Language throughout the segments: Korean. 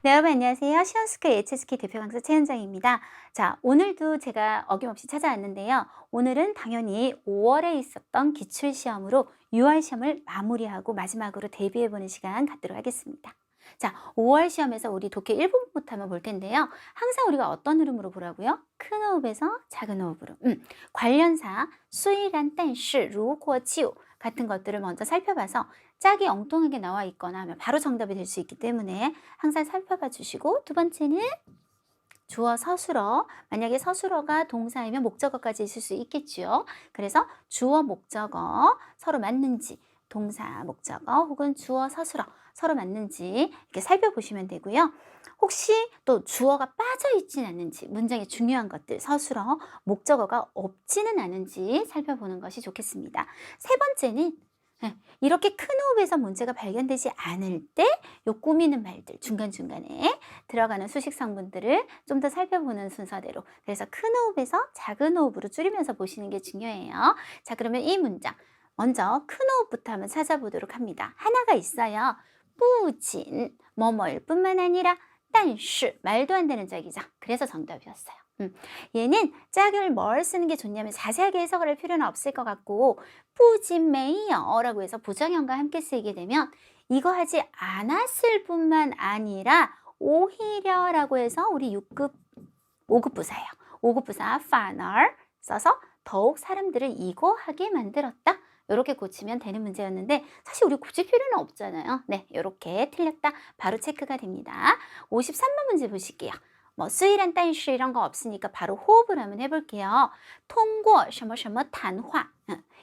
네, 여러분 안녕하세요. 시원스쿨 HSK 대표 강사 최현정입니다. 자, 오늘도 제가 어김없이 찾아왔는데요. 오늘은 당연히 5월에 있었던 기출시험으로 6월 시험을 마무리하고 마지막으로 대비해보는 시간 갖도록 하겠습니다. 자, 5월 시험에서 우리 독해 1부분부터 한번 볼 텐데요. 항상 우리가 어떤 흐름으로 보라고요? 큰 호흡에서 작은 호흡으로. 관련사, 수이란 딴시, 루고치우 같은 것들을 먼저 살펴봐서 짝이 엉뚱하게 나와 있거나 하면 바로 정답이 될 수 있기 때문에 항상 살펴봐 주시고, 두 번째는 주어 서술어. 만약에 서술어가 동사이면 목적어까지 있을 수 있겠죠. 그래서 주어 목적어 서로 맞는지, 동사 목적어 혹은 주어 서술어 서로 맞는지 이렇게 살펴보시면 되고요. 혹시 또 주어가 빠져 있진 않는지, 문장의 중요한 것들 서술어 목적어가 없지는 않은지 살펴보는 것이 좋겠습니다. 세 번째는 이렇게 큰 호흡에서 문제가 발견되지 않을 때 요 꾸미는 말들 중간중간에 들어가는 수식 성분들을 좀 더 살펴보는 순서대로, 그래서 큰 호흡에서 작은 호흡으로 줄이면서 보시는 게 중요해요. 자, 그러면 이 문장 먼저 큰 호흡부터 한번 찾아보도록 합니다. 하나가 있어요. 不仅 뭐뭐일 뿐만 아니라 但是 말도 안 되는 짝이죠. 그래서 정답이었어요. 얘는 짝을 뭘 쓰는 게 좋냐면 자세하게 해석을 할 필요는 없을 것 같고, 不仅没有 라고 해서 부정형과 함께 쓰이게 되면 이거 하지 않았을 뿐만 아니라 오히려 라고 해서 우리 6급 5급 부사예요. 5급 부사 反而 써서 더욱 사람들을 이거 하게 만들었다. 이렇게 고치면 되는 문제였는데 사실 우리 고칠 필요는 없잖아요. 네, 이렇게 틀렸다 바로 체크가 됩니다. 53번 문제 보실게요. 뭐 수이란 딴시 이런 거 없으니까 바로 호흡을 한번 해볼게요. 통고 什么什么谈话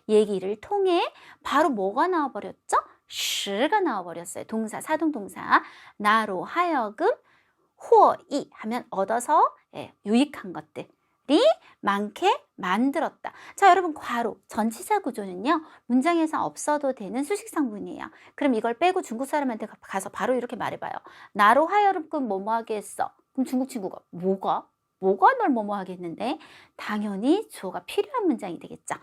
얘기를 통해 바로 뭐가 나와버렸죠? 시가 나와버렸어요. 동사, 사동동사. 나로 하여금 호이 하면 얻어서 유익한 것들이 많게 만들었다. 자, 여러분 괄호 전치사 구조는요, 문장에서 없어도 되는 수식 성분이에요. 그럼 이걸 빼고 중국 사람한테 가서 바로 이렇게 말해봐요. 나로 하여금 뭐뭐 하게 했어. 그럼 중국 친구가 뭐가 널 뭐뭐 하겠는데? 당연히 주어가 필요한 문장이 되겠죠.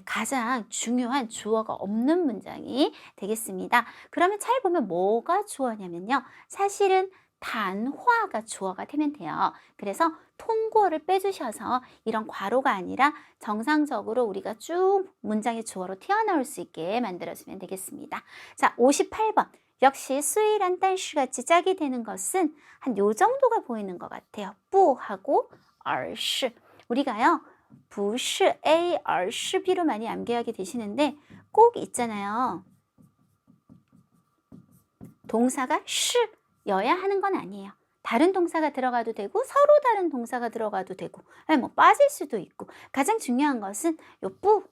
가장 중요한 주어가 없는 문장이 되겠습니다. 그러면 잘 보면 뭐가 주어냐면요, 사실은 단화가 주어가 되면 돼요. 그래서 통고를 빼주셔서 이런 괄호가 아니라 정상적으로 우리가 쭉 문장의 주어로 튀어나올 수 있게 만들어주면 되겠습니다. 자, 58번. 역시 수이란 딴시 같이 짝이 되는 것은 한 요 정도가 보이는 것 같아요. 뿌하고 얼시. 우리가요, 不是 A, 而是 B로 많이 암기하게 되시는데 꼭 있잖아요. 동사가 여야 하는 건 아니에요. 다른 동사가 들어가도 되고 서로 다른 동사가 들어가도 되고 뭐 빠질 수도 있고, 가장 중요한 것은 요 뿌,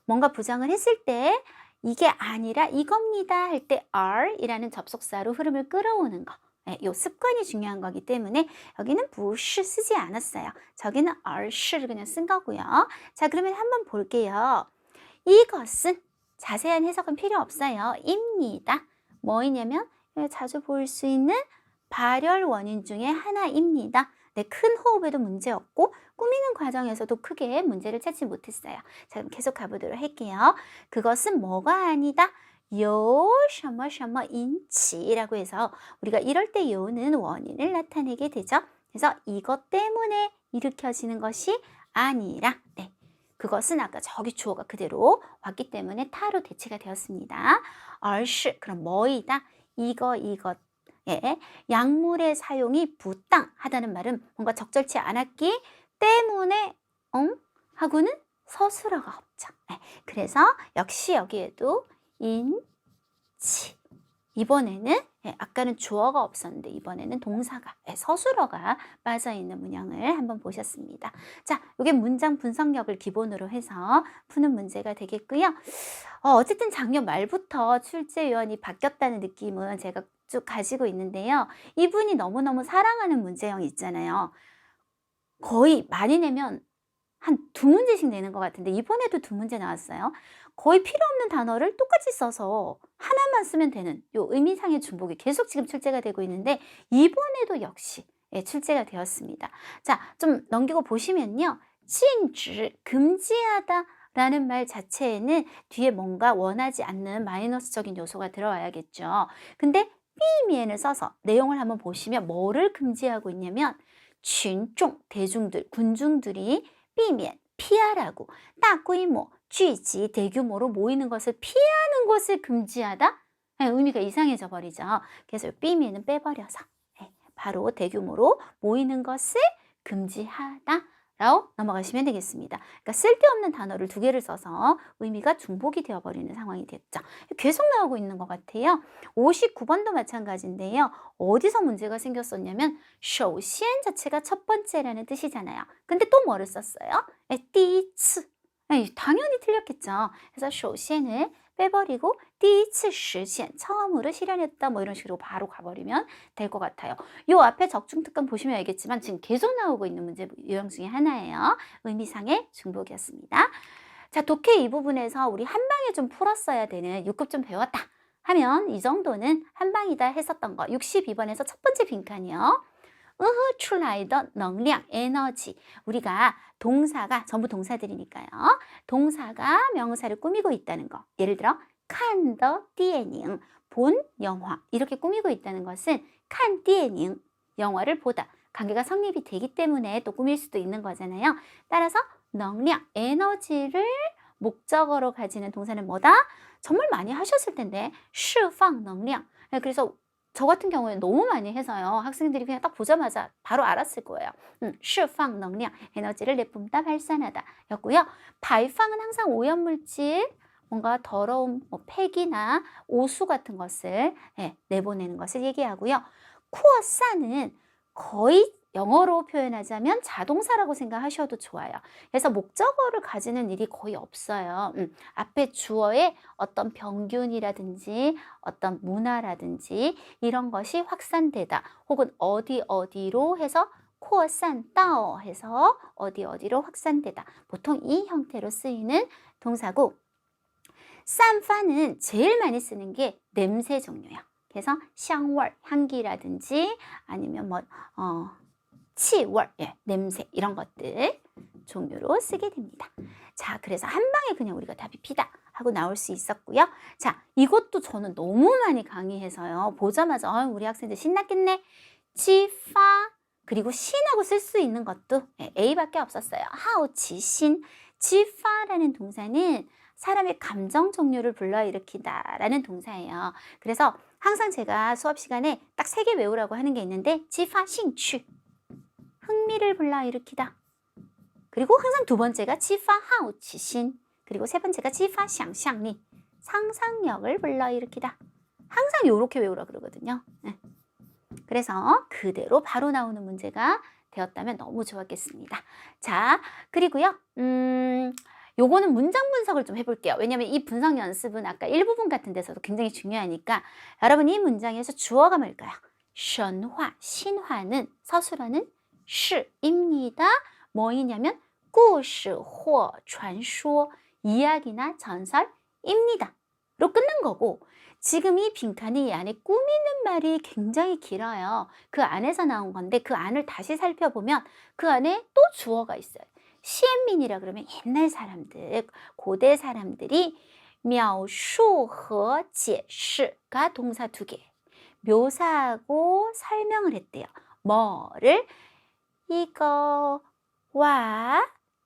뭔가 부정을 했을 때 이게 아니라 이겁니다 할 때 are 이라는 접속사로 흐름을 끌어오는 거, 요 습관이 중요한 거기 때문에 여기는 不是 쓰지 않았어요. 저기는 而是를 그냥 쓴 거고요. 자, 그러면 한번 볼게요. 이것은 자세한 해석은 필요 없어요. 입니다. 뭐이냐면 자주 볼 수 있는 발열 원인 중에 하나입니다. 네, 큰 호흡에도 문제 없고 꾸미는 과정에서도 크게 문제를 찾지 못했어요. 자, 그럼 계속 가보도록 할게요. 그것은 뭐가 아니다. 요, 什么什么 인치라고 해서 우리가 이럴 때 요는 원인을 나타내게 되죠. 그래서 이것 때문에 일으켜지는 것이 아니라, 네, 그것은 아까 저기 주어가 그대로 왔기 때문에 타로 대체가 되었습니다. 而是 그럼 뭐이다. 이것. 약물의 사용이 부당하다는 말은 뭔가 적절치 않았기 때문에 하고는 서술어가 없죠. 그래서 역시 여기에도 인치. 이번에는 아까는 주어가 없었는데 이번에는 동사가, 서술어가 빠져있는 문형을 한번 보셨습니다. 자, 이게 문장 분석력을 기본으로 해서 푸는 문제가 되겠고요. 어쨌든 작년 말부터 출제 요원이 바뀌었다는 느낌은 제가 쭉 가지고 있는데요. 이분이 너무너무 사랑하는 문제형 있잖아요. 거의 많이 내면 한 2문제씩 내는 것 같은데 이번에도 2문제 나왔어요. 거의 필요 없는 단어를 똑같이 써서 하나만 쓰면 되는 요 의미상의 중복이 계속 지금 출제가 되고 있는데 이번에도 역시 출제가 되었습니다. 자, 좀 넘기고 보시면요. 禁止 금지하다 라는 말 자체에는 뒤에 뭔가 원하지 않는 마이너스적인 요소가 들어와야겠죠. 근데 避免을 써서 내용을 한번 보시면 뭐를 금지하고 있냐면 群众, 대중들, 군중들이 避免, 피하라고, 大规模,聚集, 대규모로 모이는 것을 피하는 것을 금지하다? 네, 의미가 이상해져 버리죠. 그래서 避免은 빼버려서 바로 대규모로 모이는 것을 금지하다 라고 넘어가시면 되겠습니다. 그러니까 쓸데없는 단어를 두 개를 써서 의미가 중복이 되어버리는 상황이 됐죠. 계속 나오고 있는 것 같아요. 59번도 마찬가지인데요. 어디서 문제가 생겼었냐면 首先 자체가 첫 번째라는 뜻이잖아요. 근데 또 뭐를 썼어요? 第一次. 당연히 틀렸겠죠. 그래서 首先을 빼버리고 第一次实现, 처음으로 실현했다 뭐 이런 식으로 바로 가버리면 될 것 같아요. 요 앞에 적중특강 보시면 알겠지만 지금 계속 나오고 있는 문제 유형 중에 하나예요. 의미상의 중복이었습니다. 자, 독해 이 부분에서 우리 한 방에 좀 풀었어야 되는 6급 좀 배웠다 하면 이 정도는 한 방이다 했었던 거. 62번에서 첫 번째 빈칸이요. 出来的能量, 에너지. 우리가 동사가 전부 동사들이니까요. 동사가 명사를 꾸미고 있다는 거. 예를 들어 看的电影, 본 영화 이렇게 꾸미고 있다는 것은 看电影, 영화를 보다. 관계가 성립이 되기 때문에 또 꾸밀 수도 있는 거잖아요. 따라서 能量, 에너지를 목적어로 가지는 동사는 뭐다? 정말 많이 하셨을 텐데 释放能量. 그래서 저 같은 경우에 너무 많이 해서요. 학생들이 그냥 딱 보자마자 바로 알았을 거예요. 释放能量, 에너지를 내뿜다, 발산하다 였고요. 排放은 항상 오염물질, 뭔가 더러운 폐기나 오수 같은 것을 내보내는 것을 얘기하고요. 扩散은 거의 영어로 표현하자면 자동사라고 생각하셔도 좋아요. 그래서 목적어를 가지는 일이 거의 없어요. 앞에 주어에 어떤 병균이라든지 어떤 문화라든지 이런 것이 확산되다 혹은 어디로 해서 扩散到 해서 어디로 확산되다. 보통 이 형태로 쓰이는 동사고 散发는 제일 많이 쓰는 게 냄새 종류예요. 그래서 香味, 향기라든지 아니면气味, 냄새 이런 것들 종류로 쓰게 됩니다. 자, 그래서 한 방에 그냥 우리가 답이 피다 하고 나올 수 있었고요. 자, 이것도 저는 너무 많이 강의해서요. 보자마자 우리 학생들 신났겠네. 지파 그리고 신하고 쓸 수 있는 것도 A밖에 없었어요. 하오치신. 지파라는 동사는 사람의 감정 종류를 불러일으키다라는 동사예요. 그래서 항상 제가 수업 시간에 딱 3개 외우라고 하는 게 있는데 지파兴趣, 흥미를 불러일으키다. 그리고 항상 두 번째가 지파 하오치신, 그리고 세 번째가 지파想象力, 상상력을 불러일으키다. 항상 이렇게 외우라 그러거든요. 그래서 그대로 바로 나오는 문제가 되었다면 너무 좋았겠습니다. 자, 그리고요. 요거는 문장 분석을 좀 해볼게요. 왜냐하면 이 분석 연습은 아까 일부분 같은 데서도 굉장히 중요하니까 여러분 이 문장에서 주어가 뭘까요? 神话, 신화는, 서술어는 是입니다. 뭐이냐면 故事或传说, 이야기나 전설입니다. 로 끝난 거고 지금 이 빈칸이 이 안에 꾸미는 말이 굉장히 길어요. 그 안에서 나온 건데 그 안을 다시 살펴보면 그 안에 또 주어가 있어요. 시엔민이라 그러면 옛날 사람들, 고대 사람들이 描述和解释가 동사 2개. 묘사하고 설명을 했대요. 뭐를? 이거와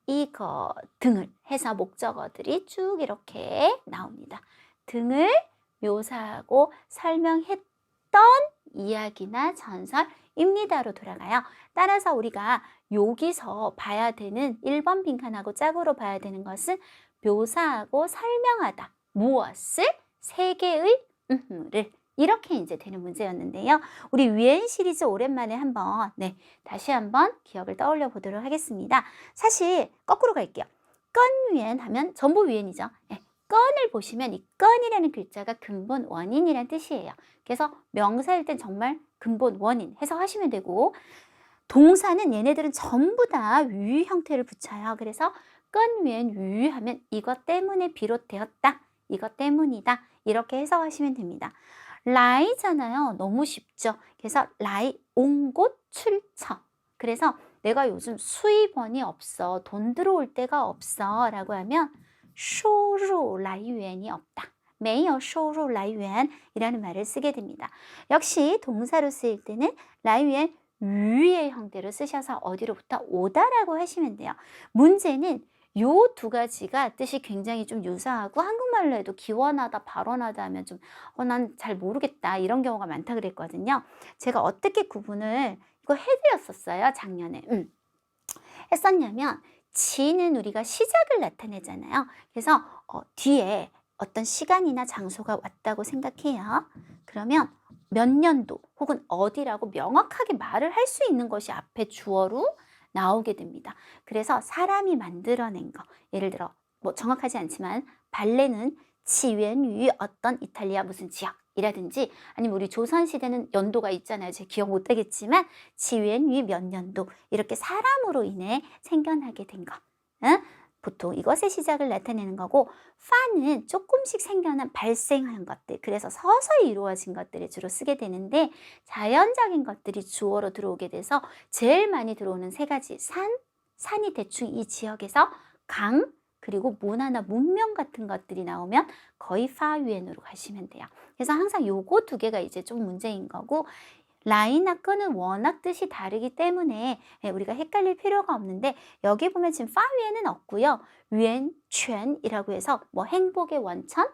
이거 등을 해서 목적어들이 쭉 이렇게 나옵니다. 등을 묘사하고 설명했던 이야기나 전설입니다로 돌아가요. 따라서 우리가 여기서 봐야 되는 1번 빈칸하고 짝으로 봐야 되는 것은 묘사하고 설명하다. 무엇을? 세계의 를 이렇게 이제 되는 문제였는데요. 우리 위엔 시리즈 오랜만에 한번 다시 한번 기억을 떠올려 보도록 하겠습니다. 사실 거꾸로 갈게요. 건 위엔 하면 전부 위엔이죠. 건을 보시면 이 건이라는 글자가 근본 원인이란 뜻이에요. 그래서 명사일 땐 정말 근본 원인 해석하시면 되고 동사는 얘네들은 전부 다 위 형태를 붙여요. 그래서 건 위엔 위 하면 이것 때문에 비롯되었다. 이것 때문이다. 이렇게 해석하시면 됩니다. 라이잖아요. 너무 쉽죠. 그래서 라이 온 곳 출처. 그래서 내가 요즘 수입원이 없어. 돈 들어올 데가 없어. 라고 하면 收入来源이 없다. 没有收入来源이라는 말을 쓰게 됩니다. 역시 동사로 쓰일 때는 来源 유의 형태로 쓰셔서 어디로부터 오다라고 하시면 돼요. 문제는 요 두 가지가 뜻이 굉장히 좀 유사하고 한국말로 해도 기원하다, 발원하다 하면 좀 난 잘 모르겠다 이런 경우가 많다 그랬거든요. 제가 어떻게 구분을 이거 해드렸었어요, 작년에. 했었냐면 지는 우리가 시작을 나타내잖아요. 그래서 뒤에 어떤 시간이나 장소가 왔다고 생각해요. 그러면 몇 년도 혹은 어디라고 명확하게 말을 할 수 있는 것이 앞에 주어로 나오게 됩니다. 그래서 사람이 만들어낸 거, 예를 들어 뭐 정확하지 않지만 발레는 치源于어떤 이탈리아 무슨 지역이라든지 아니면 우리 조선시대는 연도가 있잖아요. 제가 기억 못하겠지만 치源于몇 년도 이렇게 사람으로 인해 생겨나게 된 거. 응? 보통 이것의 시작을 나타내는 거고 파는 조금씩 생겨난 발생한 것들, 그래서 서서히 이루어진 것들을 주로 쓰게 되는데 자연적인 것들이 주어로 들어오게 돼서 제일 많이 들어오는 세 가지 산이 대충 이 지역에서 강, 그리고 문화나 문명 같은 것들이 나오면 거의 파유엔으로 가시면 돼요. 그래서 항상 요거 두 개가 이제 좀 문제인 거고 라이나 끈은 워낙 뜻이 다르기 때문에 우리가 헷갈릴 필요가 없는데 여기 보면 지금 파위에는 없고요. 위엔,泉이라고 해서 뭐 행복의 원천,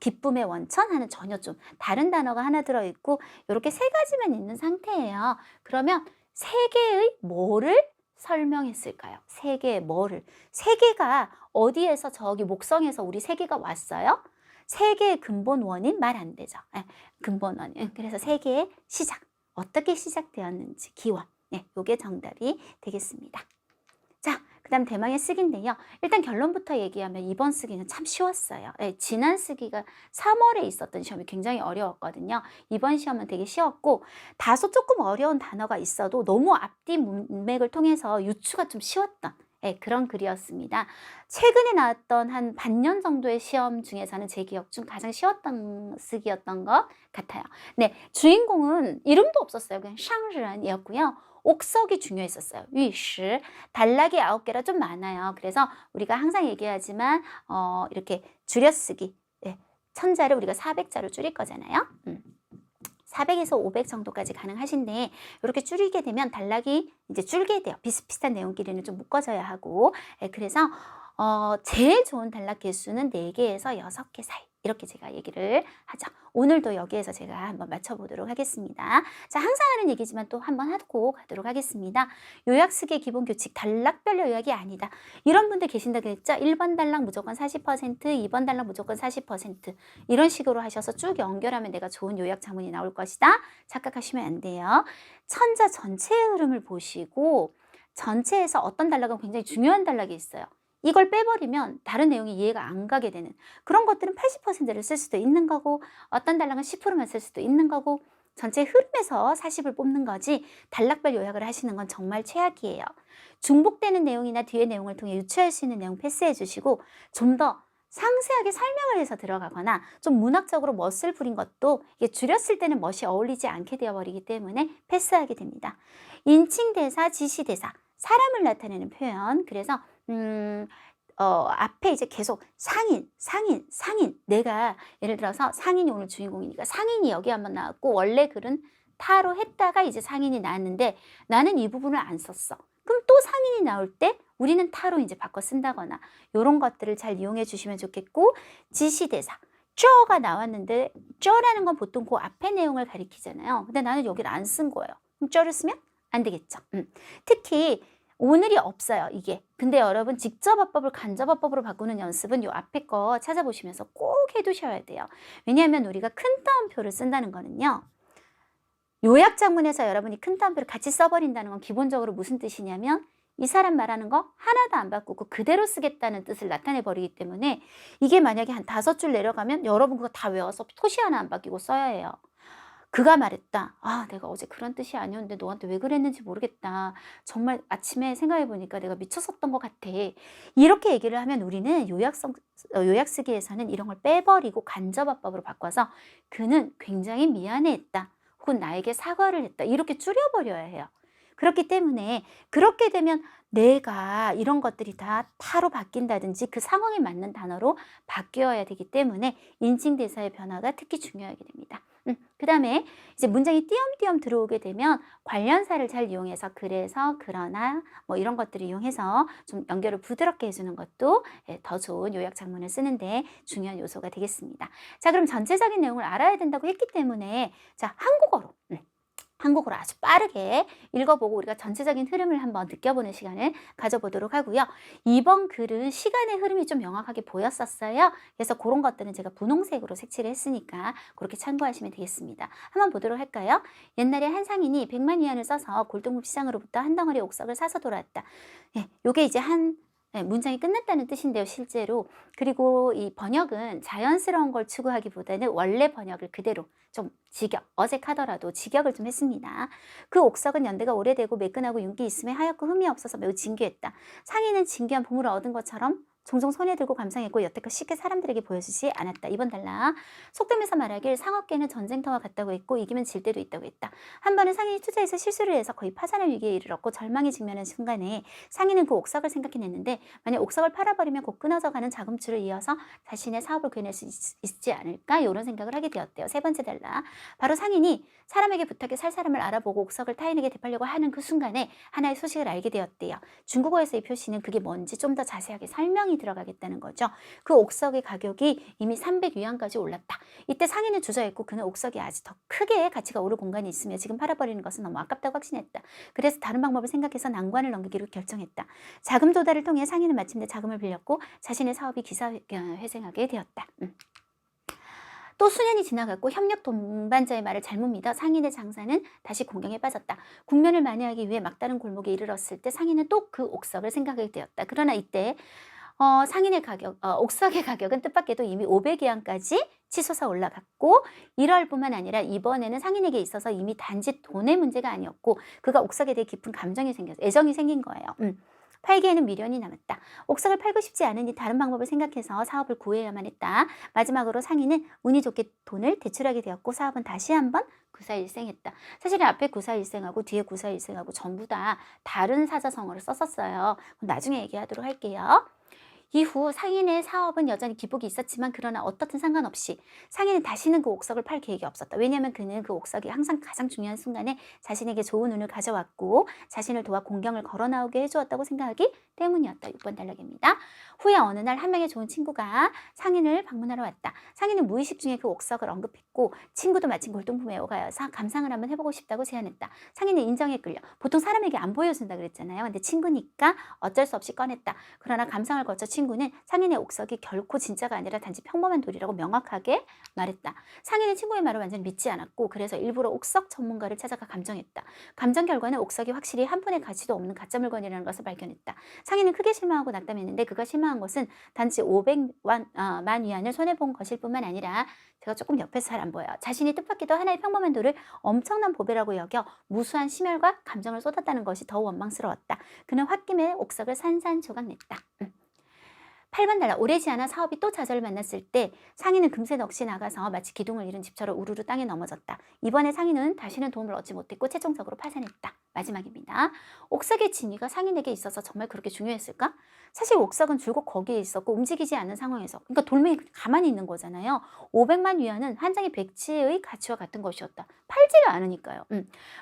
기쁨의 원천 하는 전혀 좀 다른 단어가 하나 들어있고 이렇게 세 가지만 있는 상태예요. 그러면 세 개의 뭐를 설명했을까요? 세 개의 뭐를? 세 개가 어디에서 저기 목성에서 우리 세 개가 왔어요? 세계의 근본 원인 말 안 되죠. 근본 원인. 그래서 세계의 시작. 어떻게 시작되었는지 기원. 요게 정답이 되겠습니다. 자, 그 다음 대망의 쓰기인데요. 일단 결론부터 얘기하면 이번 쓰기는 참 쉬웠어요. 지난 쓰기가 3월에 있었던 시험이 굉장히 어려웠거든요. 이번 시험은 되게 쉬웠고 다소 조금 어려운 단어가 있어도 너무 앞뒤 문맥을 통해서 유추가 좀 쉬웠던 그런 글이었습니다. 최근에 나왔던 한 반년 정도의 시험 중에서는 제 기억 중 가장 쉬웠던 쓰기였던 것 같아요. 네, 주인공은 이름도 없었어요. 그냥 샹르란이었고요. 옥석이 중요했었어요. 위시, 단락이 9개라 좀 많아요. 그래서 우리가 항상 얘기하지만 이렇게 줄여쓰기, 천자를 우리가 400자로 줄일 거잖아요. 400에서 500 정도까지 가능하신데 이렇게 줄이게 되면 단락이 이제 줄게 돼요. 비슷비슷한 내용끼리는 좀 묶어져야 하고 그래서 제일 좋은 단락 개수는 4개에서 6개 사이 이렇게 제가 얘기를 하죠. 오늘도 여기에서 제가 한번 맞춰보도록 하겠습니다. 자, 항상 하는 얘기지만 또 한번 하고 가도록 하겠습니다. 요약쓰기의 기본 규칙, 단락별로 요약이 아니다. 이런 분들 계신다고 했죠? 1번 단락 무조건 40%, 2번 단락 무조건 40% 이런 식으로 하셔서 쭉 연결하면 내가 좋은 요약 자문이 나올 것이다. 착각하시면 안 돼요. 천자 전체의 흐름을 보시고 전체에서 어떤 단락은 굉장히 중요한 단락이 있어요. 이걸 빼버리면 다른 내용이 이해가 안 가게 되는 그런 것들은 80%를 쓸 수도 있는 거고 어떤 단락은 10%만 쓸 수도 있는 거고 전체 흐름에서 40을 뽑는 거지 단락별 요약을 하시는 건 정말 최악이에요. 중복되는 내용이나 뒤의 내용을 통해 유추할 수 있는 내용 패스해 주시고 좀 더 상세하게 설명을 해서 들어가거나 좀 문학적으로 멋을 부린 것도 이게 줄였을 때는 멋이 어울리지 않게 되어버리기 때문에 패스하게 됩니다. 인칭대사, 지시대사, 사람을 나타내는 표현. 그래서 앞에 이제 계속 상인. 내가 예를 들어서 상인이 오늘 주인공이니까 상인이 여기 한번 나왔고 원래 글은 타로 했다가 이제 상인이 나왔는데 나는 이 부분을 안 썼어. 그럼 또 상인이 나올 때 우리는 타로 이제 바꿔 쓴다거나 이런 것들을 잘 이용해 주시면 좋겠고 지시대사. 쩌가 나왔는데 쩌라는 건 보통 그 앞에 내용을 가리키잖아요. 근데 나는 여기를 안 쓴 거예요. 그럼 쩌를 쓰면 안 되겠죠. 특히 오늘이 없어요, 이게. 근데 여러분 직접어법을 간접어법으로 바꾸는 연습은 요 앞에 거 찾아보시면서 꼭 해두셔야 돼요. 왜냐하면 우리가 큰 따옴표를 쓴다는 거는요. 요약 장문에서 여러분이 큰 따옴표를 같이 써버린다는 건 기본적으로 무슨 뜻이냐면 이 사람 말하는 거 하나도 안 바꾸고 그대로 쓰겠다는 뜻을 나타내버리기 때문에 이게 만약에 한 5줄 내려가면 여러분 그거 다 외워서 토시 하나 안 바뀌고 써야 해요. 그가 말했다. 내가 어제 그런 뜻이 아니었는데 너한테 왜 그랬는지 모르겠다. 정말 아침에 생각해보니까 내가 미쳤었던 것 같아. 이렇게 얘기를 하면 우리는 요약쓰기에서는 이런 걸 빼버리고 간접어법으로 바꿔서 그는 굉장히 미안해했다. 혹은 나에게 사과를 했다. 이렇게 줄여버려야 해요. 그렇기 때문에 그렇게 되면 내가 이런 것들이 다 타로 바뀐다든지 그 상황에 맞는 단어로 바뀌어야 되기 때문에 인칭대사의 변화가 특히 중요하게 됩니다. 그 다음에 이제 문장이 띄엄띄엄 들어오게 되면 관련사를 잘 이용해서 그래서, 그러나 뭐 이런 것들을 이용해서 좀 연결을 부드럽게 해주는 것도 더 좋은 요약 장문을 쓰는데 중요한 요소가 되겠습니다. 자, 그럼 전체적인 내용을 알아야 된다고 했기 때문에 자, 한국어로 아주 빠르게 읽어보고 우리가 전체적인 흐름을 한번 느껴보는 시간을 가져보도록 하고요. 이번 글은 시간의 흐름이 좀 명확하게 보였었어요. 그래서 그런 것들은 제가 분홍색으로 색칠을 했으니까 그렇게 참고하시면 되겠습니다. 한번 보도록 할까요? 옛날에 한 상인이 100만 위안을 써서 골동품 시장으로부터 한 덩어리 옥석을 사서 돌아왔다. 요게 이제 문장이 끝났다는 뜻인데요, 실제로. 그리고 이 번역은 자연스러운 걸 추구하기보다는 원래 번역을 그대로 좀 어색하더라도 직역을 좀 했습니다. 그 옥석은 연대가 오래되고 매끈하고 윤기 있음에 하얗고 흠이 없어서 매우 진귀했다. 상인은 진귀한 보물을 얻은 것처럼 종종 손에 들고 감상했고 여태껏 쉽게 사람들에게 보여주지 않았다. 2번 달라. 속담에서 말하길 상업계는 전쟁터와 같다고 했고 이기면 질 때도 있다고 했다. 한 번은 상인이 투자해서 실수를 해서 거의 파산할 위기에 이르렀고 절망에 직면한 순간에 상인은 그 옥석을 생각해냈는데 만약 옥석을 팔아버리면 곧 끊어져가는 자금줄을 이어서 자신의 사업을 구해낼 수 있지 않을까? 이런 생각을 하게 되었대요. 3번째 달라. 바로 상인이 사람에게 부탁해 살 사람을 알아보고 옥석을 타인에게 되팔려고 하는 그 순간에 하나의 소식을 알게 되었대요. 중국어에서 이 표시는 그게 뭔지 좀 더 자세하게 설명이 들어가겠다는 거죠. 그 옥석의 가격이 이미 300위안까지 올랐다. 이때 상인은 주저했고 그는 옥석이 아직 더 크게 가치가 오를 공간이 있으며 지금 팔아버리는 것은 너무 아깝다고 확신했다. 그래서 다른 방법을 생각해서 난관을 넘기기로 결정했다. 자금 조달을 통해 상인은 마침내 자금을 빌렸고 자신의 사업이 기사회생하게 되었다. 또 수년이 지나갔고 협력 동반자의 말을 잘못 믿어 상인의 장사는 다시 공경에 빠졌다. 국면을 만회하기 위해 막다른 골목에 이르렀을 때 상인은 또 그 옥석을 생각하게 되었다. 그러나 이때 옥석의 가격은 뜻밖에도 이미 500위안까지 치솟아 올라갔고 이럴 뿐만 아니라 이번에는 상인에게 있어서 이미 단지 돈의 문제가 아니었고 그가 옥석에 대해 깊은 애정이 생긴 거예요. 팔기에는 미련이 남았다. 옥석을 팔고 싶지 않으니 다른 방법을 생각해서 사업을 구해야만 했다. 마지막으로 상인은 운이 좋게 돈을 대출하게 되었고 사업은 다시 한번 구사일생했다. 사실은 앞에 구사일생하고 뒤에 구사일생하고 전부 다 다른 사자성어를 썼었어요. 나중에 얘기하도록 할게요. 이후 상인의 사업은 여전히 기복이 있었지만 그러나 어떻든 상관없이 상인은 다시는 그 옥석을 팔 계획이 없었다. 왜냐하면 그는 그 옥석이 항상 가장 중요한 순간에 자신에게 좋은 운을 가져왔고 자신을 도와 공경을 걸어 나오게 해주었다고 생각하기 때문이었다. 6번 단락입니다. 후에 어느 날 한 명의 좋은 친구가 상인을 방문하러 왔다. 상인은 무의식 중에 그 옥석을 언급했고 친구도 마침 골동품에 오가여서 감상을 한번 해보고 싶다고 제안했다. 상인은 인정에 끌려 보통 사람에게 안 보여준다 그랬잖아요. 근데 친구니까 어쩔 수 없이 꺼냈다. 그러나 감상을 거쳐 친구는 상인의 옥석이 결코 진짜가 아니라 단지 평범한 돌이라고 명확하게 말했다. 상인은 친구의 말을 완전히 믿지 않았고 그래서 일부러 옥석 전문가를 찾아가 감정했다. 감정 결과는 옥석이 확실히 한 푼의 가치도 없는 가짜 물건이라는 것을 발견했다. 상인은 크게 실망하고 낙담했는데 그가 실망한 것은 단지 500만 위안을 손해본 것일 뿐만 아니라 제가 조금 옆에서 잘 안 보여요. 자신이 뜻밖에도 하나의 평범한 돌을 엄청난 보배라고 여겨 무수한 심혈과 감정을 쏟았다는 것이 더 원망스러웠다. 그는 홧김에 옥석을 산산조각 냈다. 8번 달라. 오래지 않아 사업이 또 좌절을 만났을 때 상인은 금세 넋이 나가서 마치 기둥을 잃은 집처럼 우르르 땅에 넘어졌다. 이번에 상인은 다시는 도움을 얻지 못했고 최종적으로 파산했다. 마지막입니다. 옥석의 진위가 상인에게 있어서 정말 그렇게 중요했을까? 사실 옥석은 줄곧 거기에 있었고 움직이지 않는 상황에서 그러니까 돌멩이 가만히 있는 거잖아요. 500만 위안은 한 장의 백지의 가치와 같은 것이었다. 팔지를 않으니까요.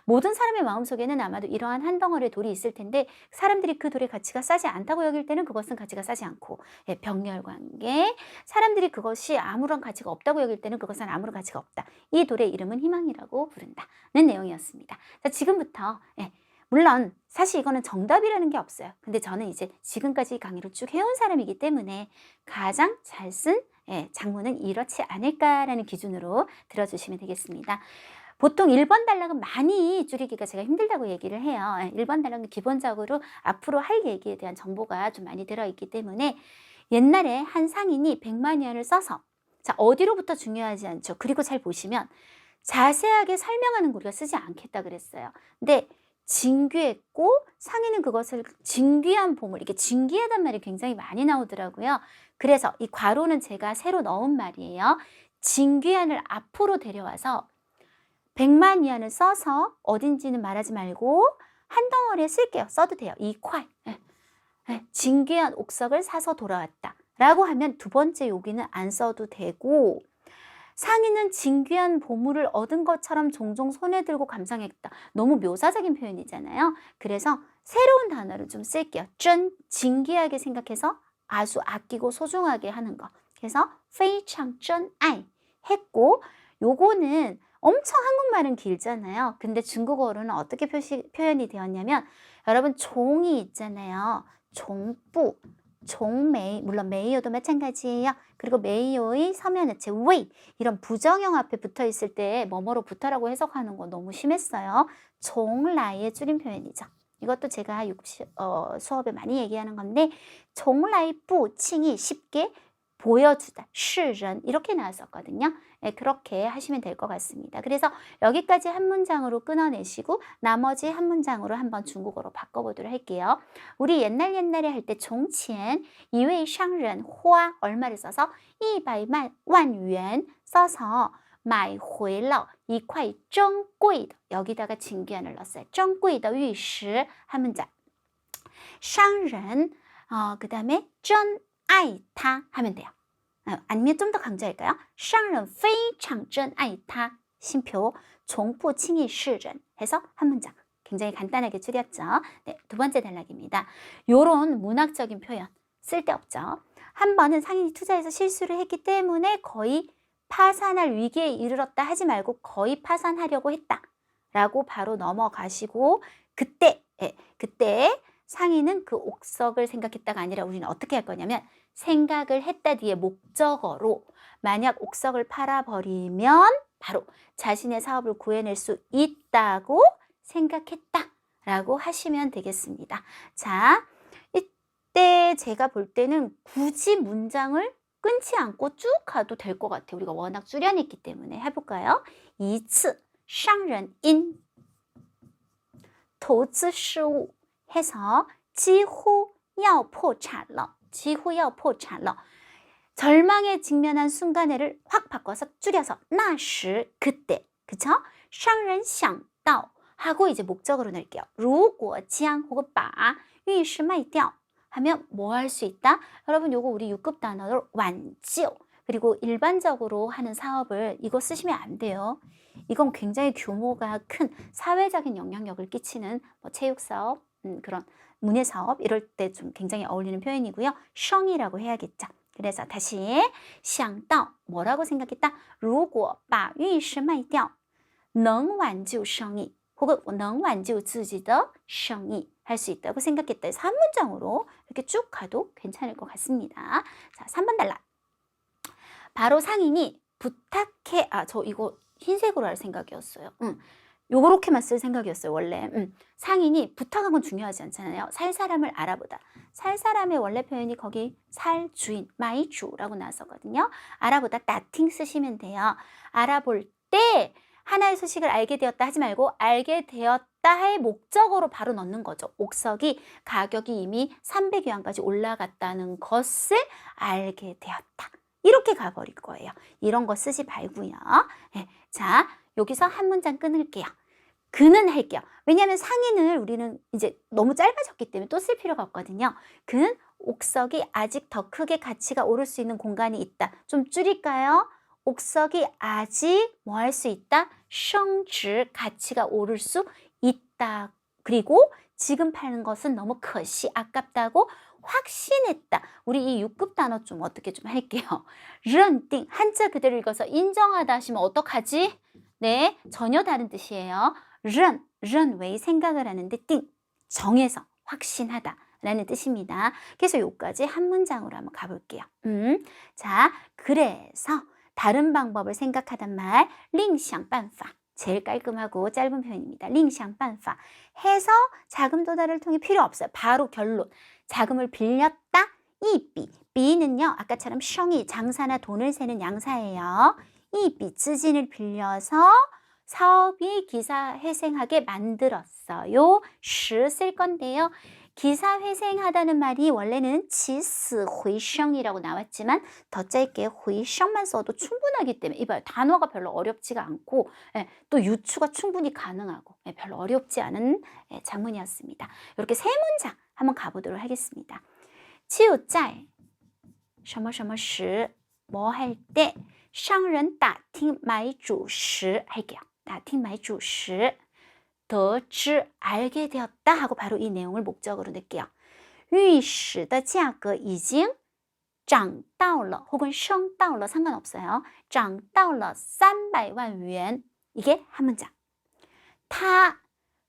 모든 사람의 마음속에는 아마도 이러한 한 덩어리의 돌이 있을 텐데 사람들이 그 돌의 가치가 싸지 않다고 여길 때는 그것은 가치가 싸지 않고 병렬관계, 사람들이 그것이 아무런 가치가 없다고 여길 때는 그것은 아무런 가치가 없다. 이 돌의 이름은 희망이라고 부른다는 내용이었습니다. 자, 지금부터 물론 사실 이거는 정답이라는 게 없어요. 근데 저는 이제 지금까지 강의를 쭉 해온 사람이기 때문에 가장 잘 쓴 장문은 이렇지 않을까라는 기준으로 들어주시면 되겠습니다. 보통 1번 단락은 많이 줄이기가 제가 힘들다고 얘기를 해요. 1번 단락은 기본적으로 앞으로 할 얘기에 대한 정보가 좀 많이 들어있기 때문에 옛날에 한 상인이 100만 위안을 써서 자 어디로부터 중요하지 않죠. 그리고 잘 보시면 자세하게 설명하는 거 우리가 쓰지 않겠다 그랬어요. 근데 진귀했고 상인은 그것을 진귀한 보물, 이게 진귀하단 말이 굉장히 많이 나오더라고요. 그래서 이 괄호는 제가 새로 넣은 말이에요. 진귀한을 앞으로 데려와서 100만 위안을 써서 어딘지는 말하지 말고 한 덩어리에 쓸게요. 써도 돼요. 2块. 진귀한 옥석을 사서 돌아왔다. 라고 하면 두 번째 여기는 안 써도 되고, 상인은 진귀한 보물을 얻은 것처럼 종종 손에 들고 감상했다. 너무 묘사적인 표현이잖아요. 그래서 새로운 단어를 좀 쓸게요. 쩐, 진귀하게 생각해서 아주 아끼고 소중하게 하는 거. 그래서 非常珍爱 했고, 요거는 엄청 한국말은 길잖아요. 근데 중국어로는 어떻게 표현이 되었냐면, 여러분 종이 있잖아요. 종부, 종메이, 물론 메이오도 마찬가지예요. 그리고 메이오의 서면어체 웨이, 이런 부정형 앞에 붙어 있을 때 뭐뭐로 붙어라고 해석하는 거 너무 심했어요. 종라이의 줄임 표현이죠. 이것도 제가 수업에 많이 얘기하는 건데, 종라이 부칭이 쉽게 보여주다, 世人 이렇게 나왔었거든요. 그렇게 하시면 될 것 같습니다. 그래서 여기까지 한 문장으로 끊어내시고 나머지 한 문장으로 한번 중국어로 바꿔보도록 할게요. 우리 옛날에 할 때 종치엔 이웨이 상人화 얼마를 써서 200만元 써서 买回了一块珍贵的 여기다가 진귀한을 넣었어요. 珍贵的玉石 한 문장. 商人 그 다음에 真爱他 하면 돼요. 아니면 좀 더 강조할까요? 商人非常真爱他 심표, 从不轻易示人 해서 한 문장. 굉장히 간단하게 줄였죠. 네, 두 번째 단락입니다. 요런 문학적인 표현 쓸데없죠. 한 번은 상인이 투자해서 실수를 했기 때문에 거의 파산할 위기에 이르렀다 하지 말고 거의 파산하려고 했다 라고 바로 넘어가시고, 그때 상인은 그 옥석을 생각했다가 아니라 우리는 어떻게 할 거냐면, 생각을 했다 뒤에 목적어로 만약 옥석을 팔아버리면 바로 자신의 사업을 구해낼 수 있다고 생각했다 라고 하시면 되겠습니다. 자, 이때 제가 볼 때는 굳이 문장을 끊지 않고 쭉 가도 될 것 같아요. 우리가 워낙 줄여냈기 때문에. 해볼까요? 一次商人因投资失误 해서 几乎要破产了 几乎要破产了 절망에 직면한 순간에를 확 바꿔서 줄여서 那时 그때, 그쵸? 商人想到 하고 이제 목적으로 넣을게요. 如果将 혹은 把玉石卖掉 하면 뭐 할 수 있다? 여러분 요거 우리 6급 단어로 완지오, 그리고 일반적으로 하는 사업을 이거 쓰시면 안 돼요. 이건 굉장히 규모가 큰 사회적인 영향력을 끼치는 뭐 체육사업, 그런 문예사업 이럴 때 좀 굉장히 어울리는 표현이고요. 성이라고 해야겠죠. 그래서 다시 想到 뭐라고 생각했다? 如果把玉石卖掉能挽救生意 혹은 能挽救自己的生意 할 수 있다고 생각했다 해서 한 문장으로 이렇게 쭉 가도 괜찮을 것 같습니다. 자, 3번 단락. 바로 상인이 부탁해, 저 이거 흰색으로 할 생각이었어요. 요렇게만 쓸 생각이었어요, 원래. 상인이 부탁한 건 중요하지 않잖아요. 살 사람을 알아보다. 살 사람의 원래 표현이 거기 살 주인, 마이주라고 나왔었거든요. 알아보다 따팅 쓰시면 돼요. 알아볼 때 하나의 소식을 알게 되었다 하지 말고 알게 되었다의 목적어로 바로 넣는 거죠. 옥석이 가격이 이미 300위안까지 올라갔다는 것을 알게 되었다. 이렇게 가버릴 거예요. 이런 거 쓰지 말고요. 네. 자, 여기서 한 문장 끊을게요. 그는 할게요. 왜냐하면 상인을 우리는 이제 너무 짧아졌기 때문에 또 쓸 필요가 없거든요. 그는 옥석이 아직 더 크게 가치가 오를 수 있는 공간이 있다. 좀 줄일까요? 옥석이 아직 뭐 할 수 있다? 升值 가치가 오를 수 있다. 그리고 지금 파는 것은 너무可惜 아깝다고 확신했다. 우리 이 6급 단어 좀 어떻게 좀 할게요. 认定 한자 그대로 읽어서 인정하다 하시면 어떡하지? 네, 전혀 다른 뜻이에요. 认왜 생각을 하는데 定 정해서 확신하다 라는 뜻입니다. 그래서 여기까지 한 문장으로 한번 가볼게요. 자, 그래서 다른 방법을 생각하단 말, 另想办法 제일 깔끔하고 짧은 표현입니다. 另想办法 해서 자금 도달을 통해 필요 없어요. 바로 결론. 자금을 빌렸다. 이비. 비는요. 아까처럼 셩이 장사나 돈을 세는 양사예요. 이비资金을 빌려서 사업이 기사회생하게 만들었어요. 시 쓸 건데요. 기사회생하다는 말이 원래는 지스회생이라고 나왔지만 더 짧게 회생만 써도 충분하기 때문에 이봐요. 단어가 별로 어렵지가 않고 또 유추가 충분히 가능하고 별로 어렵지 않은 장문이었습니다. 이렇게 세 문장 한번 가보도록 하겠습니다. 只有在什么什么时 뭐 할 때 商人打听买主时 할게요. 打听买主时得知 알게 되었다 하고 바로 이 내용을 목적으로 넣을게요. 玉石的价格已经涨到了 혹은 升到了 상관없어요. 涨到了300万元 이게 한 문장. 他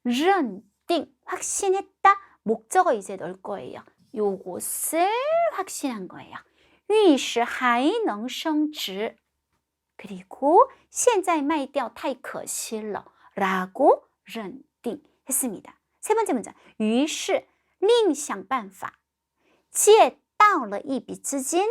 认定 확신했다 목적어 이제 넣을 거예요. 요것을 확신한 거예요. 玉石还能升值 그리고 现在卖掉太可惜了 라고 认定 했습니다. 세 번째 문장 于是另想办法借到了一笔资金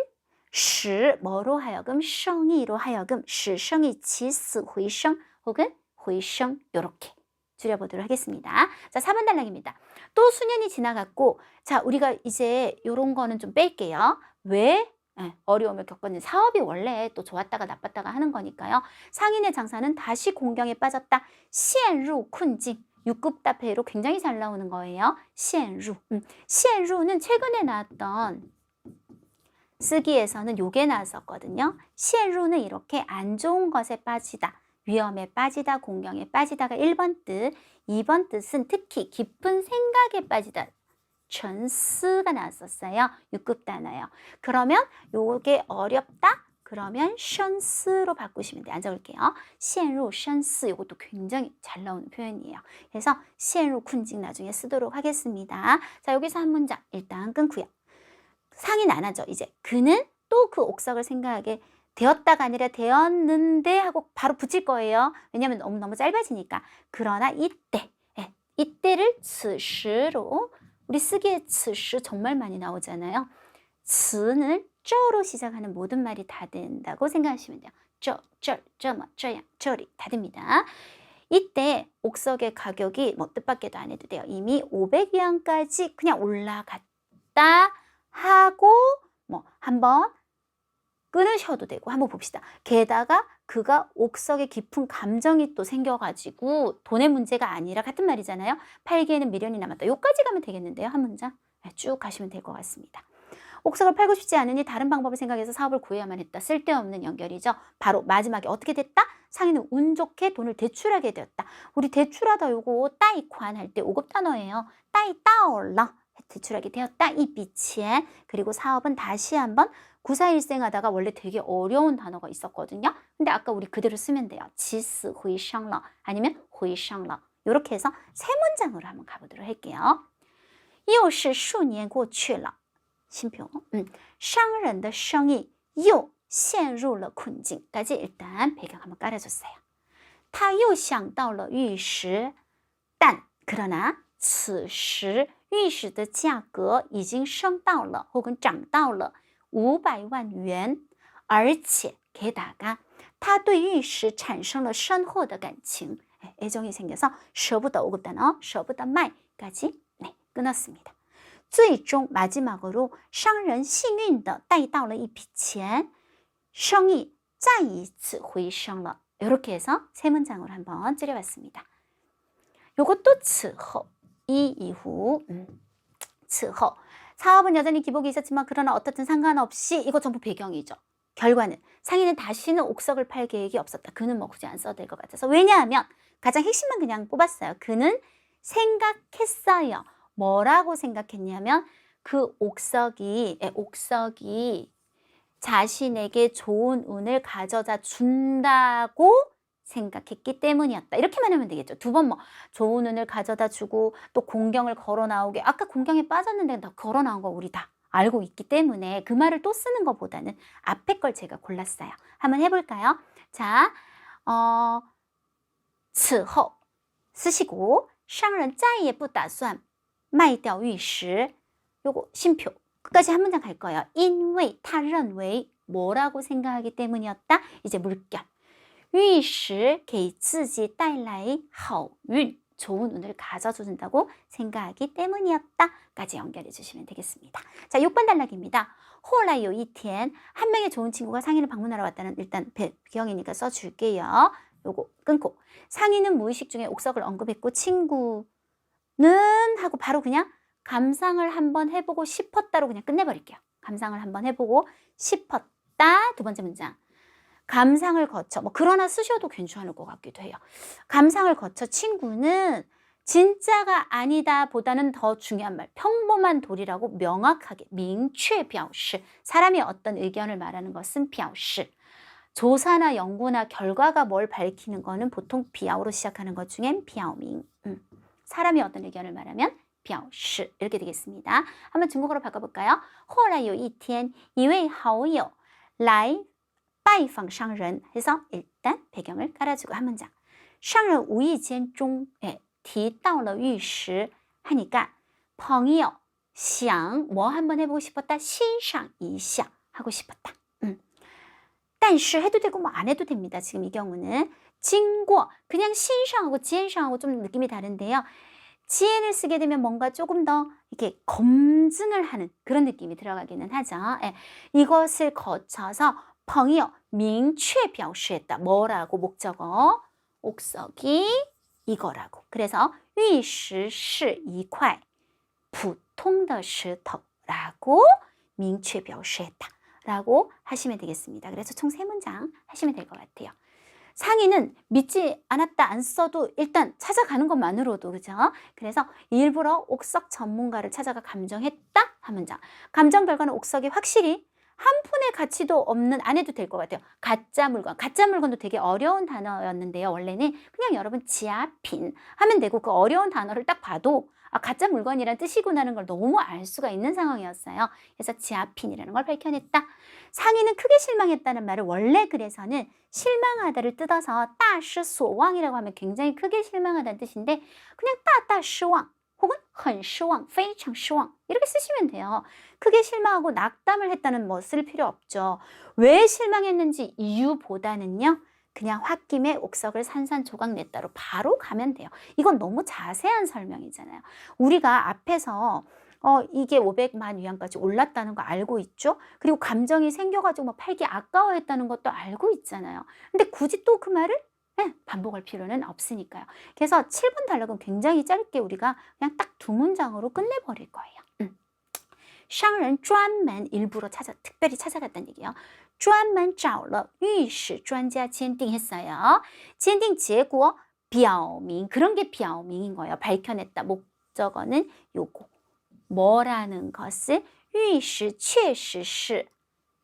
使 뭐로 하여금生意로 하여금 使生意起死回生 혹은 回生 요렇게 줄여보도록 하겠습니다. 자, 4번 단락입니다. 또 수년이 지나갔고 자, 우리가 이제 요런 거는 좀 뺄게요. 왜? 어려움을 겪었는 사업이 원래 또 좋았다가 나빴다가 하는 거니까요. 상인의 장사는 다시 공경에 빠졌다. 陷入困境 6급 답회로 굉장히 잘 나오는 거예요. 陷入 陷入는 최근에 나왔던 쓰기에서는 요게 나왔었거든요. 陷入는 이렇게 안 좋은 것에 빠지다. 위험에 빠지다, 공경에 빠지다가 1번 뜻, 2번 뜻은 특히 깊은 생각에 빠지다. 沉思가 나왔었어요. 6급 단어예요. 그러면 요게 어렵다? 그러면 深思로 바꾸시면 돼요. 안 적을게요. 陷入深思 이것도 굉장히 잘 나오는 표현이에요. 그래서 陷入困境 나중에 쓰도록 하겠습니다. 자, 여기서 한 문장 일단 끊고요. 상인 안 하죠. 이제 그는 또 그 옥석을 생각하게 되었다가 아니라 되었는데 하고 바로 붙일 거예요. 왜냐하면 너무 짧아지니까. 그러나 이때, 이때를 此时로 우리 쓰기에 此时 정말 많이 나오잖아요. 此는 这로 시작하는 모든 말이 다 된다고 생각하시면 돼요. 这么这样 저리 다 됩니다. 이때 옥석의 가격이 뭐 뜻밖에도 안 해도 돼요. 이미 500위안까지 그냥 올라갔다 하고 뭐 한번 끊으셔도 되고 한번 봅시다. 게다가 그가 옥석에 깊은 감정이 또 생겨가지고 돈의 문제가 아니라 같은 말이잖아요. 팔기에는 미련이 남았다. 여기까지 가면 되겠는데요. 한 문장 쭉 가시면 될 것 같습니다. 옥석을 팔고 싶지 않으니 다른 방법을 생각해서 사업을 구해야만 했다. 쓸데없는 연결이죠. 바로 마지막에 어떻게 됐다? 상인은 운 좋게 돈을 대출하게 되었다. 우리 대출하다 요거 따이관 할 때 5급 단어예요. 따이 따올러 대출하게 되었다. 이 비치에 그리고 사업은 다시 한번 구사일생하다가 원래 되게 어려운 단어가 있었거든요. 근데 아까 우리 그대로 쓰면 돼요. 지스 회상러 아니면 회상러 이렇게 해서 세 문장으로 한번 가보도록 할게요. 又是数年过去了 신표 商人的生意又陷入了困境 까지 일단 배경 한번 깔아줬어요. 他又想到了玉石但 그러나 此时玉石的价格已经升到了 혹은 涨到了 500万元而且 게다가 他对玉石产生了深厚的感情 애정이 생겨서 舍不得 5급 단어 舍不得卖 까지 끊었습니다. 最终 마지막으로 商人幸运地带到了一笔钱生意再一次回升了 이렇게 해서 세 문장으로 한번 줄여봤습니다. 요것도 此后 이 이후 此后 사업은 여전히 기복이 있었지만 그러나 어떻든 상관없이 이거 전부 배경이죠. 결과는 상인은 다시는 옥석을 팔 계획이 없었다. 그는 뭐 굳이 안 써도 될 것 같아서. 왜냐하면 가장 핵심만 그냥 뽑았어요. 그는 생각했어요. 뭐라고 생각했냐면 그 옥석이 자신에게 좋은 운을 가져다 준다고 생각했기 때문이었다. 이렇게만 하면 되겠죠. 두 번 뭐 좋은 운을 가져다 주고 또 공경을 걸어 나오게 아까 공경에 빠졌는데 다 걸어 나온 거 우리 다 알고 있기 때문에 그 말을 또 쓰는 것보다는 앞에 걸 제가 골랐어요. 한번 해볼까요? 자, 此后 쓰시고 商人再也不打算卖掉玉石 요거 심표 끝까지 한 문장 갈 거예요. 因为他认为 뭐라고 생각하기 때문이었다. 이제 물결 玉石给自己带来好运 좋은 운을 가져준다고 생각하기 때문이었다까지 연결해 주시면 되겠습니다. 자, 6번 단락입니다. 后来有一天, 한 명의 좋은 친구가 상인을 방문하러 왔다는 일단 배경이니까 써줄게요. 요거 끊고 상인은 무의식 중에 옥석을 언급했고 친구는 하고 바로 그냥 감상을 한번 해보고 싶었다로 그냥 끝내버릴게요. 감상을 한번 해보고 싶었다. 두 번째 문장. 감상을 거쳐, 뭐 그러나 쓰셔도 괜찮을 것 같기도 해요. 감상을 거쳐 친구는 진짜가 아니다 보다는 더 중요한 말, 평범한 도리라고 명확하게 明确表示, 사람이 어떤 의견을 말하는 것은 表示. 조사나 연구나 결과가 뭘 밝히는 거는 보통 表로 시작하는 것 중엔 表明. 사람이 어떤 의견을 말하면 表示 이렇게 되겠습니다. 한번 중국어로 바꿔볼까요? 后来有一天一位好友来拜访商人 해서 일단 배경을 깔아주고 한 문장. 商人无意间中提到了玉石 하니까 朋友想뭐 한번 해보고 싶었다. 欣赏一下 하고 싶었다. 但是 해도 되고 뭐 안 해도 됩니다. 지금 이 경우는 经过 그냥 欣赏하고 鉴赏하고 좀 느낌이 다른데요. 지엔을 쓰게 되면 뭔가 조금 더 이렇게 검증을 하는 그런 느낌이 들어가기는 하죠. 이것을 거쳐서 朋友明确表示했다. 뭐라고 목적어? 옥석이 이거라고. 그래서 玉石是一块普通的石头라고 明确表示했다. 라고 하시면 되겠습니다. 그래서 총 3문장 하시면 될 것 같아요. 상인은 믿지 않았다 안 써도 일단 찾아가는 것만으로도 그죠? 그래서 일부러 옥석 전문가를 찾아가 감정했다 한 문장. 감정 결과는 옥석이 확실히 한 푼의 가치도 없는 안 해도 될 것 같아요. 가짜 물건. 가짜 물건도 되게 어려운 단어였는데요. 원래는 그냥 여러분 지아핀 하면 되고 그 어려운 단어를 딱 봐도 가짜 물건이란 뜻이구나라는 걸 너무 알 수가 있는 상황이었어요. 그래서 지아핀이라는 걸 밝혀냈다. 상인은 크게 실망했다는 말을 원래 글에서는 실망하다를 뜯어서 다시소왕이라고 하면 굉장히 크게 실망하다는 뜻인데 그냥 다다시왕 혹은 很失望, 非常失望 이렇게 쓰시면 돼요. 크게 실망하고 낙담을 했다는 뭐 쓸 필요 없죠. 왜 실망했는지 이유보다는요. 그냥 홧김에 옥석을 산산조각 냈다로 바로 가면 돼요. 이건 너무 자세한 설명이잖아요. 우리가 앞에서 이게 500만 위안까지 올랐다는 거 알고 있죠? 그리고 감정이 생겨가지고 막 팔기 아까워했다는 것도 알고 있잖아요. 근데 굳이 또 그 말을 반복할 필요는 없으니까요. 그래서 7번 단락은 굉장히 짧게 우리가 그냥 딱 2문장으로 끝내버릴 거예요. 商人专门 일부러 특별히 찾아갔다는 얘기예요. 专门找了玉石专家鉴定했어요. 鉴定结果表明 그런 게 表明인 거예요. 밝혀냈다. 목적어는 요거. 뭐라는 것을 玉石确实是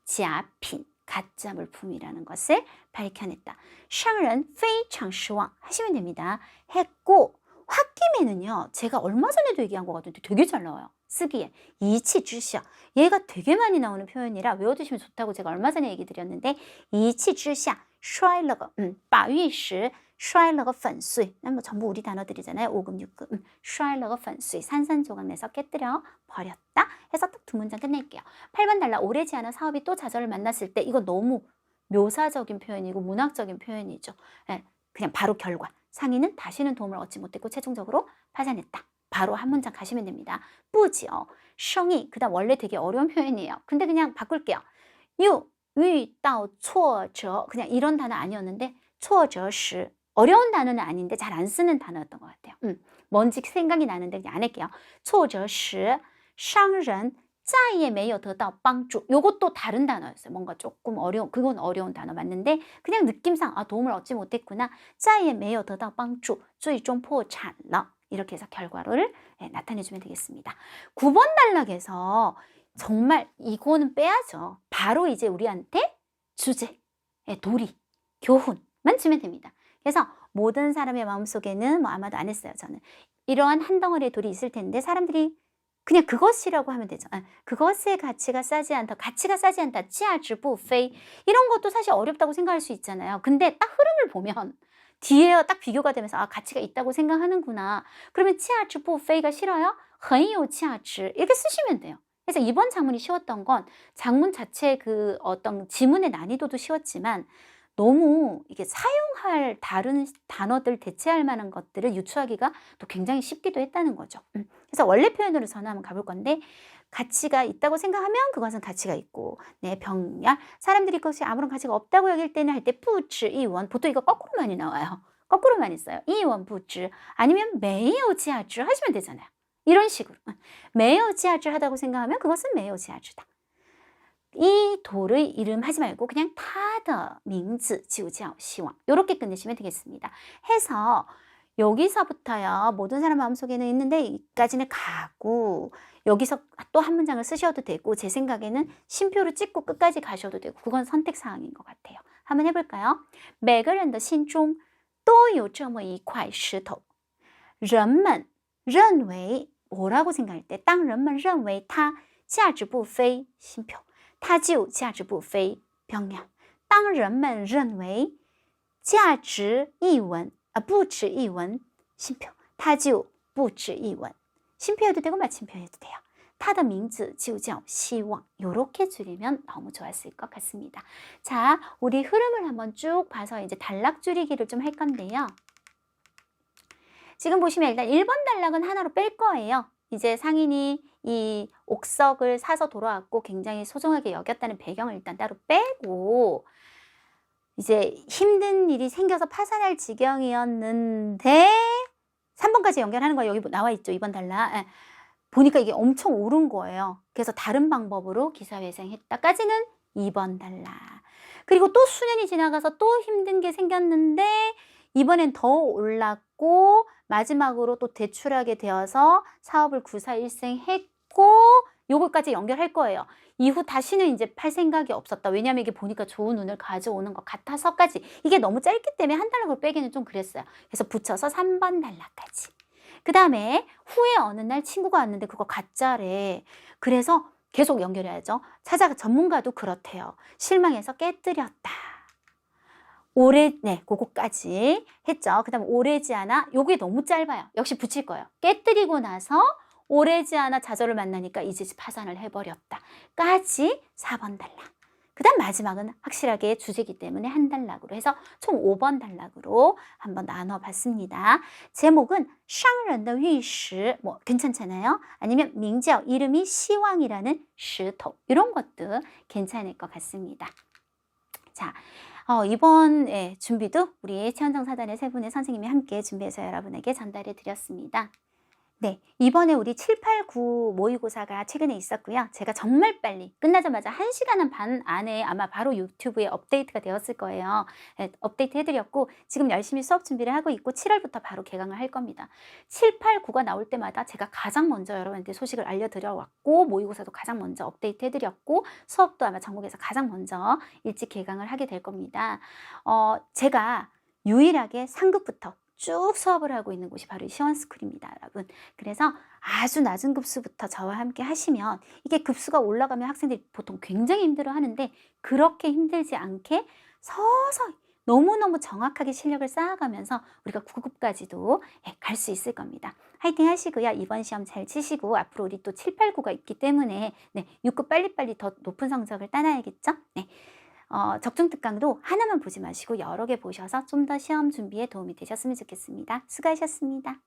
假品 가짜 물품이라는 것을 밝혀냈다. 商人非常失望 하시면 됩니다. 했고 홧김에는요. 제가 얼마 전에도 얘기한 것 같은데 되게 잘 나와요. 쓰기에. 이치주셔. 얘가 되게 많이 나오는 표현이라 외워두시면 좋다고 제가 얼마 전에 얘기 드렸는데 이치주셔. 摔了个把玉石摔了个粉碎. 뭐 전부 우리 단어들이잖아요. 5금, 6금. 摔了个粉碎. 산산조각 내서 깨뜨려 버렸다. 해서 딱 2문장 끝낼게요. 8번 달라. 오래지 않은 사업이 또 좌절을 만났을 때 이거 너무 묘사적인 표현이고 문학적인 표현이죠. 그냥 바로 결과. 상인은 다시는 도움을 얻지 못했고 최종적으로 파산했다. 바로 한 문장 가시면 됩니다. 뿌지요. 성이 그다음 원래 되게 어려운 표현이에요. 근데 그냥 바꿀게요.遇到挫折 그냥 이런 단어 아니었는데 挫折时 어려운 단어는 아닌데 잘 안 쓰는 단어였던 것 같아요. 뭔지 생각이 나는데 그냥 안 할게요. 挫折时商人再也没有得到帮助 요것도 다른 단어였어요. 뭔가 조금 어려운 그건 어려운 단어 맞는데 그냥 느낌상 도움을 얻지 못했구나. 再也没有得到帮助最终破产了 이렇게 해서 결과를 나타내주면 되겠습니다. 9번 단락에서 정말 이거는 빼야죠. 바로 이제 우리한테 주제, 도리, 교훈만 주면 됩니다. 그래서 모든 사람의 마음속에는 뭐 아마도 안 했어요. 저는 이러한 한 덩어리의 돌이 있을 텐데 사람들이 그냥 그것이라고 하면 되죠. 그것의 가치가 싸지 않다. 가치가 싸지 않다. 价值不菲 이런 것도 사실 어렵다고 생각할 수 있잖아요. 근데 딱 흐름을 보면 뒤에 딱 비교가 되면서 가치가 있다고 생각하는구나. 그러면 价值不菲가 싫어요? 很有价值 이렇게 쓰시면 돼요. 그래서 이번 장문이 쉬웠던 건 장문 자체 그 어떤 지문의 난이도도 쉬웠지만 너무 이게 사용할 다른 단어들 대체할 만한 것들을 유추하기가 또 굉장히 쉽기도 했다는 거죠. 그래서 원래 표현으로 저는 한번 가볼 건데 가치가 있다고 생각하면 그것은 가치가 있고 네, 병약 사람들이 그것이 아무런 가치가 없다고 여길 때는 할 때 부츠 이원 보통 이거 거꾸로 많이 나와요. 거꾸로 많이 써요. 이원 부츠 아니면 매우 지하주 하시면 되잖아요. 이런 식으로 매우 지하주 하다고 생각하면 그것은 매우 지하주다. 이 돌의 이름 하지 말고 그냥 타더 밍즈 지우지ao 시왕 이렇게 끝내시면 되겠습니다. 해서 여기서부터요 모든 사람 마음속에는 있는데 이까지는 가고 여기서 또 한 문장을 쓰셔도 되고 제 생각에는 쉼표를 찍고 끝까지 가셔도 되고 그건 선택사항인 것 같아요. 한번 해볼까요? 每个人的心中都有这么一块石头人们认为뭐라고 생각할 때当人们认为它价值不菲쉼표它就价值不菲병약当人们认为价值一文不值一文쉼표它就不值一文쉼표해도 되고 마침표해도 돼요. 他的名字就叫希望 이렇게 줄이면 너무 좋았을 것 같습니다. 자, 우리 흐름을 한번 쭉 봐서 이제 단락 줄이기를 좀 할 건데요. 지금 보시면 일단 1번 단락은 하나로 뺄 거예요. 이제 상인이 이 옥석을 사서 돌아왔고 굉장히 소중하게 여겼다는 배경을 일단 따로 빼고 이제 힘든 일이 생겨서 파산할 지경이었는데 3번까지 연결하는 거 여기 나와 있죠. 2번 단락. 보니까 이게 엄청 오른 거예요. 그래서 다른 방법으로 기사회생했다까지는 2번 단락. 그리고 또 수년이 지나가서 또 힘든 게 생겼는데 이번엔 더 올랐고 마지막으로 또 대출하게 되어서 사업을 구사일생했고 요거까지 연결할 거예요. 이후 다시는 이제 팔 생각이 없었다. 왜냐하면 이게 보니까 좋은 운을 가져오는 것 같아서까지. 이게 너무 짧기 때문에 한 단락으로 빼기는 좀 그랬어요. 그래서 붙여서 3번 단락까지. 그 다음에 후에 어느 날 친구가 왔는데 그거 가짜래. 그래서 계속 연결해야죠. 전문가도 그렇대요. 실망해서 깨뜨렸다. 네, 그거까지 했죠. 그 다음에 오래지 않아. 요게 너무 짧아요. 역시 붙일 거예요. 깨뜨리고 나서 오래지 않아 좌절을 만나니까 이제 파산을 해버렸다. 까지 4번 단락. 그 다음 마지막은 확실하게 주제이기 때문에 한 단락으로 해서 총 5번 단락으로 한번 나눠봤습니다. 제목은 商人的玉石 뭐 괜찮잖아요. 아니면 밍지ao 이름이 시왕이라는 石头 이런 것도 괜찮을 것 같습니다. 자, 이번 준비도 우리 최원정사단의 세 분의 선생님이 함께 준비해서 여러분에게 전달해 드렸습니다. 네, 이번에 우리 7, 8, 9 모의고사가 최근에 있었고요. 제가 정말 빨리 끝나자마자 1시간 반 안에 아마 바로 유튜브에 업데이트가 되었을 거예요. 네, 업데이트 해드렸고 지금 열심히 수업 준비를 하고 있고 7월부터 바로 개강을 할 겁니다. 7, 8, 9가 나올 때마다 제가 가장 먼저 여러분한테 소식을 알려드려 왔고 모의고사도 가장 먼저 업데이트 해드렸고 수업도 아마 전국에서 가장 먼저 일찍 개강을 하게 될 겁니다. 제가 유일하게 상급부터 쭉 수업을 하고 있는 곳이 바로 시원스쿨입니다, 여러분. 그래서 아주 낮은 급수부터 저와 함께 하시면 이게 급수가 올라가면 학생들이 보통 굉장히 힘들어 하는데 그렇게 힘들지 않게 서서히 너무너무 정확하게 실력을 쌓아가면서 우리가 9급까지도 갈 수 있을 겁니다. 화이팅 하시고요. 이번 시험 잘 치시고 앞으로 우리 또 7, 8, 9가 있기 때문에 6급 빨리빨리 더 높은 성적을 따놔야겠죠? 네. 적중특강도 하나만 보지 마시고 여러 개 보셔서 좀 더 시험 준비에 도움이 되셨으면 좋겠습니다. 수고하셨습니다.